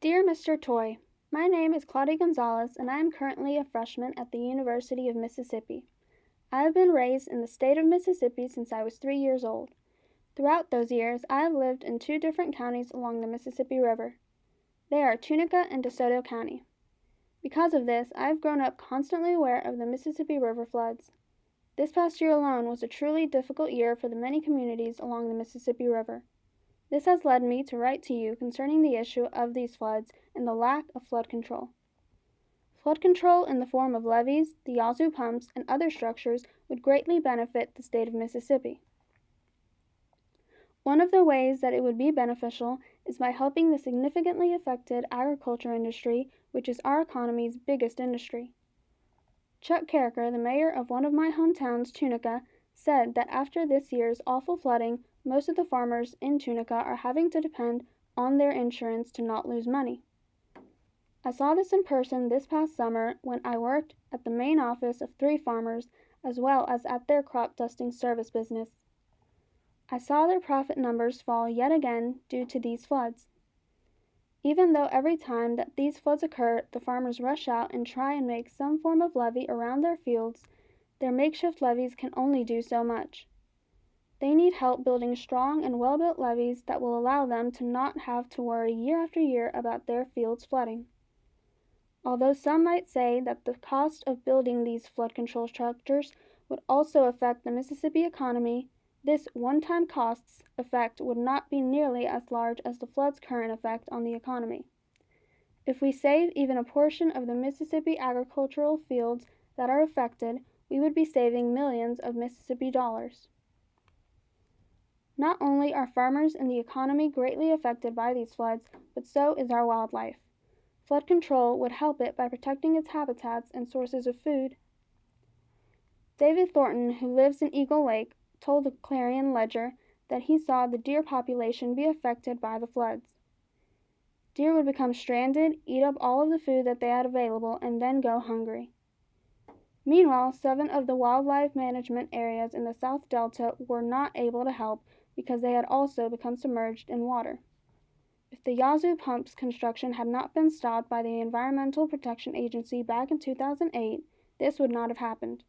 Dear Mr. Toy, my name is Claudia Gonzalez and I am currently a freshman at the University of Mississippi. I have been raised in the state of Mississippi since I was 3 years old. Throughout those years, I have lived in two different counties along the Mississippi River. They are Tunica and DeSoto County. Because of this, I have grown up constantly aware of the Mississippi River floods. This past year alone was a truly difficult year for the many communities along the Mississippi River. This has led me to write to you concerning the issue of these floods and the lack of flood control. Flood control in the form of levees, the Yazoo pumps, and other structures would greatly benefit the state of Mississippi. One of the ways that it would be beneficial is by helping the significantly affected agriculture industry, which is our economy's biggest industry. Chuck Carricker, the mayor of one of my hometowns, Tunica, said that after this year's awful flooding, most of the farmers in Tunica are having to depend on their insurance to not lose money. I saw this in person this past summer when I worked at the main office of 3 farmers as well as at their crop dusting service business. I saw their profit numbers fall yet again due to these floods. Even though every time that these floods occur, the farmers rush out and try and make some form of levee around their fields, their makeshift levees can only do so much. They need help building strong and well-built levees that will allow them to not have to worry year after year about their fields flooding. Although some might say that the cost of building these flood control structures would also affect the Mississippi economy, this one-time costs effect would not be nearly as large as the flood's current effect on the economy. If we save even a portion of the Mississippi agricultural fields that are affected, we would be saving millions of Mississippi dollars. Not only are farmers and the economy greatly affected by these floods, but so is our wildlife. Flood control would help it by protecting its habitats and sources of food. David Thornton, who lives in Eagle Lake, told the Clarion Ledger that he saw the deer population be affected by the floods. Deer would become stranded, eat up all of the food that they had available, and then go hungry. Meanwhile, 7 of the wildlife management areas in the South Delta were not able to help because they had also become submerged in water. If the Yazoo pumps construction had not been stopped by the Environmental Protection Agency back in 2008, this would not have happened.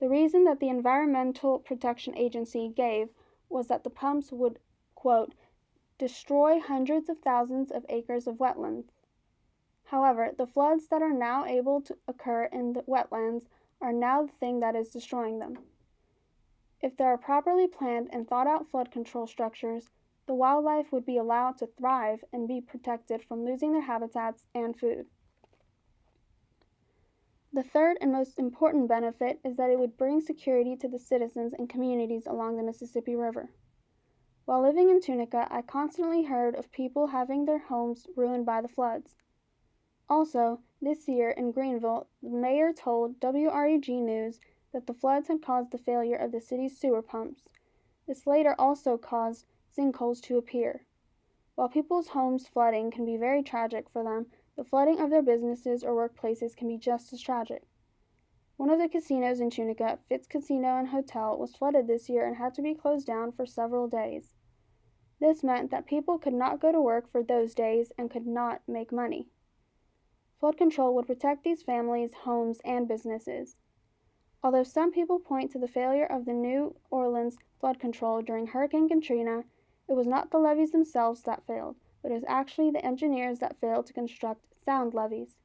The reason that the Environmental Protection Agency gave was that the pumps would, quote, destroy hundreds of thousands of acres of wetlands. However, the floods that are now able to occur in the wetlands are now the thing that is destroying them. If there are properly planned and thought out flood control structures, the wildlife would be allowed to thrive and be protected from losing their habitats and food. The third and most important benefit is that it would bring security to the citizens and communities along the Mississippi River. While living in Tunica, I constantly heard of people having their homes ruined by the floods. Also, this year in Greenville, the mayor told WREG News that the floods had caused the failure of the city's sewer pumps. This later also caused sinkholes to appear. While people's homes flooding can be very tragic for them, the flooding of their businesses or workplaces can be just as tragic. One of the casinos in Tunica, Fitz Casino and Hotel, was flooded this year and had to be closed down for several days. This meant that people could not go to work for those days and could not make money. Flood control would protect these families, homes, and businesses. Although some people point to the failure of the New Orleans flood control during Hurricane Katrina, it was not the levees themselves that failed, but it was actually the engineers that failed to construct sound levees.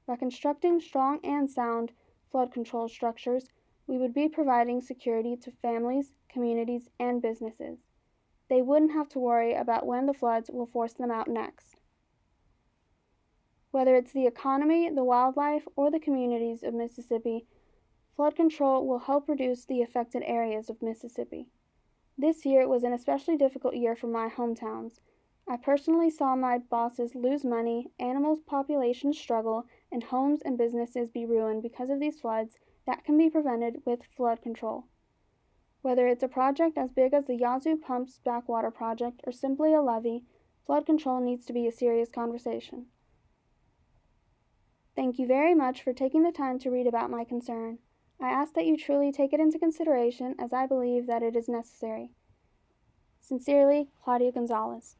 By constructing strong and sound flood control structures, we would be providing security to families, communities, and businesses. They wouldn't have to worry about when the floods will force them out next. Whether it's the economy, the wildlife, or the communities of Mississippi, flood control will help reduce the affected areas of Mississippi. This year was an especially difficult year for my hometowns. I personally saw my bosses lose money, animals populations struggle, and homes and businesses be ruined because of these floods that can be prevented with flood control. Whether it's a project as big as the Yazoo Pumps Backwater Project or simply a levee, flood control needs to be a serious conversation. Thank you very much for taking the time to read about my concern. I ask that you truly take it into consideration as I believe that it is necessary. Sincerely, Claudia Gonzalez.